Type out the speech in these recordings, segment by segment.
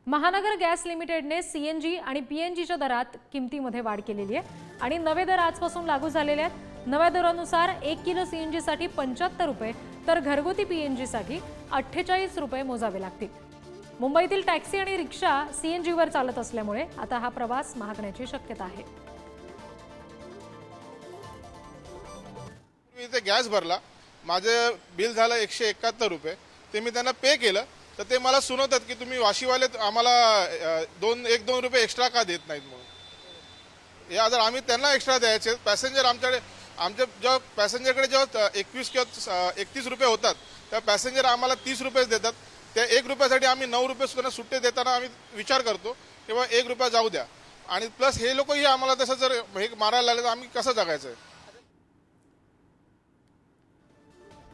महानगर gas लिमिटेडने CNG आणि पीएनजीच्या दरात किमतीमध्ये वाढ केलेली आहे आणि नवे दर आजपासून लागू झालेले आहेत। नव्या दरानुसार 1 किलो सीएनजी साठी 75 रुपये तर घरगुती पीएनजी साठी 48 रुपये मोजावे लागतील। मुंबईतील टॅक्सी आणि रिक्षा सीएनजीवर चालत असल्यामुळे आता हा प्रवास महागण्याची शक्यता आहे। मी इथे गॅस भरला, माझे बिल झालं 171 रुपये, ते मी त्यांना पे केलं तर ते मला सुनवतात की तुम्ही वाशीवाले आम्हाला 1-2 रुपये एक्स्ट्रा का देत नाहीत म्हणून। या जर आम्ही त्यांना एक्स्ट्रा द्यायचे, पॅसेंजर आमच्या जेव्हा पॅसेंजरकडे जेव्हा 21 किंवा 31 रुपये होतात त्या पॅसेंजर आम्हाला 30 रुपये देतात। त्या 1 रुपयासाठी आम्ही 9 रुपये सुद्धा सुट्टे देताना आम्ही विचार करतो की बाबा 1 रुपया जाऊ द्या, आणि प्लस हे लोकही आम्हाला तसं जर हे मारायला लागले तर आम्ही कसं जगायचं।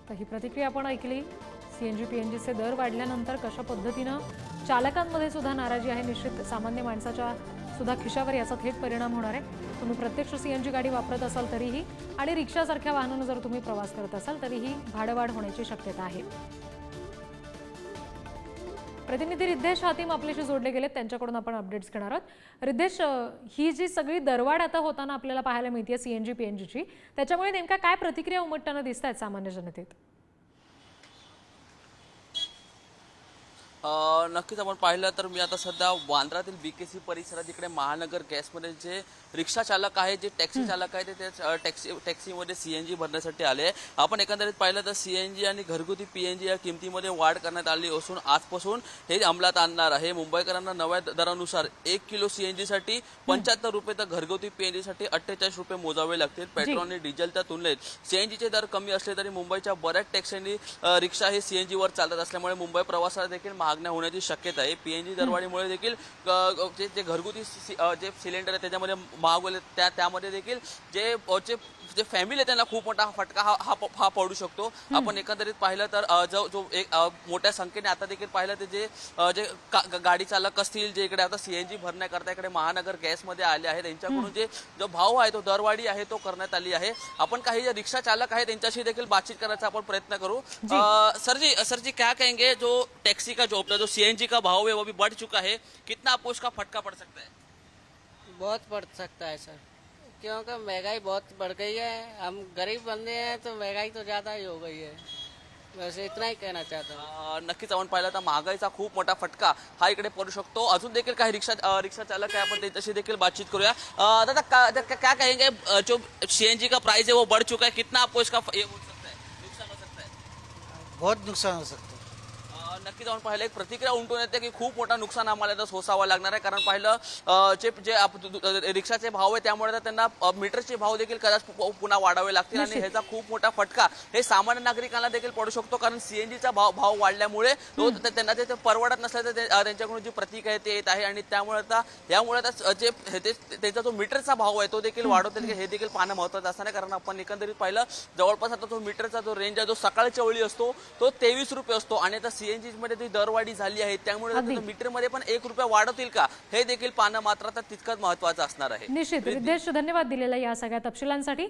तर ही प्रतिक्रिया आपण ऐकली। सीएनजी पीएनजीचे दर वाढल्यानंतर कशा पद्धतीनं चालकांमध्ये सुद्धा नाराजी आहे। निश्चित सामान्य माणसाच्या सुद्धा खिशावर याचा थेट परिणाम होणार आहे। तुम्ही प्रत्यक्ष सीएनजी गाडी वापरत असाल तरीही आणि रिक्षासारख्या वाहनानं जर तुम्ही प्रवास करत असाल तरीही भाडवाढ होण्याची शक्यता आहे। प्रतिनिधी रिद्धेश हातीम आपल्याशी जोडले गेलेत, त्यांच्याकडून आपण अपडेट्स घेणार आहोत। रिद्धेश, ही जी सगळी दरवाढ आता होताना आपल्याला पाहायला मिळते सीएनजी पीएनजीची, त्याच्यामुळे नेमका काय प्रतिक्रिया उमटताना दिसत आहेत सामान्य जनतेत? नक्कीच आपण पाहिलं तर मी आता सध्या वांद्र्यातील बीकेसी परिसरात इकडे महानगर गॅसमध्ये जे रिक्षा चालक आहे, जे टॅक्सी चालक आहे, ते टॅक्सीमध्ये सीएनजी भरण्यासाठी आले। आपण एकंदरीत पाहिलं तर सीएनजी आणि घरगुती पीएनजी या किमतीमध्ये वाढ करण्यात आली असून आजपासून हे अंमलात आणणार आहे। मुंबईकरांना नव्या दरानुसार 1 किलो सीएनजी साठी 75 रुपये तर घरगुती पीएनजी साठी 48 रुपये मोजावे लागतील। पेट्रोल आणि डिझेलच्या तुलनेत सीएनजीचे दर कमी असले तरी मुंबईच्या बऱ्याच टॅक्सी रिक्षा हे सीएनजीवर चालत असल्यामुळे मुंबई प्रवासाला देखील मागण्या होण्याची शक्यता आहे। पीएनजी दरवाढीमुळे देखील जे घरगुती जे सिलेंडर आहे त्याच्यामध्ये महाग होईल, त्यामध्ये देखील जे फॅमिली आहे त्यांना खूप मोठा फटका हा पडू शकतो। आपण एकंदरीत पाहिलं तर जो एक मोठ्या संख्येने आता देखील पाहिलं तर जे गाडी चालक असतील, जे इकडे आता सीएनजी भरण्याकरता इकडे महानगर गॅसमध्ये आले आहेत, त्यांच्याकडून जो भाव आहे तो दरवाढी आहे तो करण्यात आली आहे। आपण काही जे रिक्षा चालक आहेत त्यांच्याशी देखील बातचीत करण्याचा आपण प्रयत्न करू। सर जी क्या कहेंगे, जो टैक्सी का जो सीएनजी का भाव है वो भी बढ़ चुका है, कितना आपको उसका फटका पड़ सकता है? बहुत पड़ सकता है सर, क्योंकि महंगाई बहुत बढ़ गई है। हम गरीब बंदे हैं तो महंगाई तो ज़्यादा ही हो गई है, वैसे इतना ही कहना चाहता हूँ। नक्कीच आपण पाहिलं तर महागाईचा खूप मोठा फटका हा इकडे पडू शकतो। अजून देखील काही रिक्षा चालक आहे, आपण त्यांच्याशी देखील बातचीत करूया। दादा क्या कहेंगे, जो सीएनजी का प्राइस है वो बढ़ चुका है, कितना आपको इसका ये हो सकता है, नुकसान हो सकता है? बहुत नुकसान हो सकता है। नक्कीच आपण पाहिलं एक प्रतिक्रिया उमटून येते की खूप मोठा नुकसान आम्हाला इथं सोसावं लागणार आहे। कारण पाहिलं जे रिक्षाचे भाव आहे त्यामुळे तर त्यांना मीटरचे भाव देखील कदाचित पुन्हा वाढावे लागतील आणि ह्याचा खूप मोठा फटका हे सामान्य नागरिकांना देखील पडू शकतो। कारण सीएनजीचा भाव वाढल्यामुळे त्यांना ते परवडत नसल्याचं त्यांच्याकडून जी प्रतिक्रिया ते येत आहे आणि त्यामुळे आता यामुळे त्यांचा जो मीटरचा भाव आहे तो देखील वाढवतील हे देखील पाहणं महत्त्वाचं असणार आहे। कारण आपण एकंदरीत पाहिलं जवळपास आता तो मीटरचा जो रेंज आहे, जो सकाळच्या वेळी असतो तो 23 रुपये असतो आणि आता सीएनजी मध्ये ती दरवाढी झाली आहे, त्यामुळे मीटर मध्ये पण 1 रुपया वाढवतील का हे देखील पाहणं मात्र आता तितकंच महत्त्वाचं असणार आहे। निश्चित रिद्धेश, धन्यवाद दिलेला या सगळ्या तपशिलांसाठी।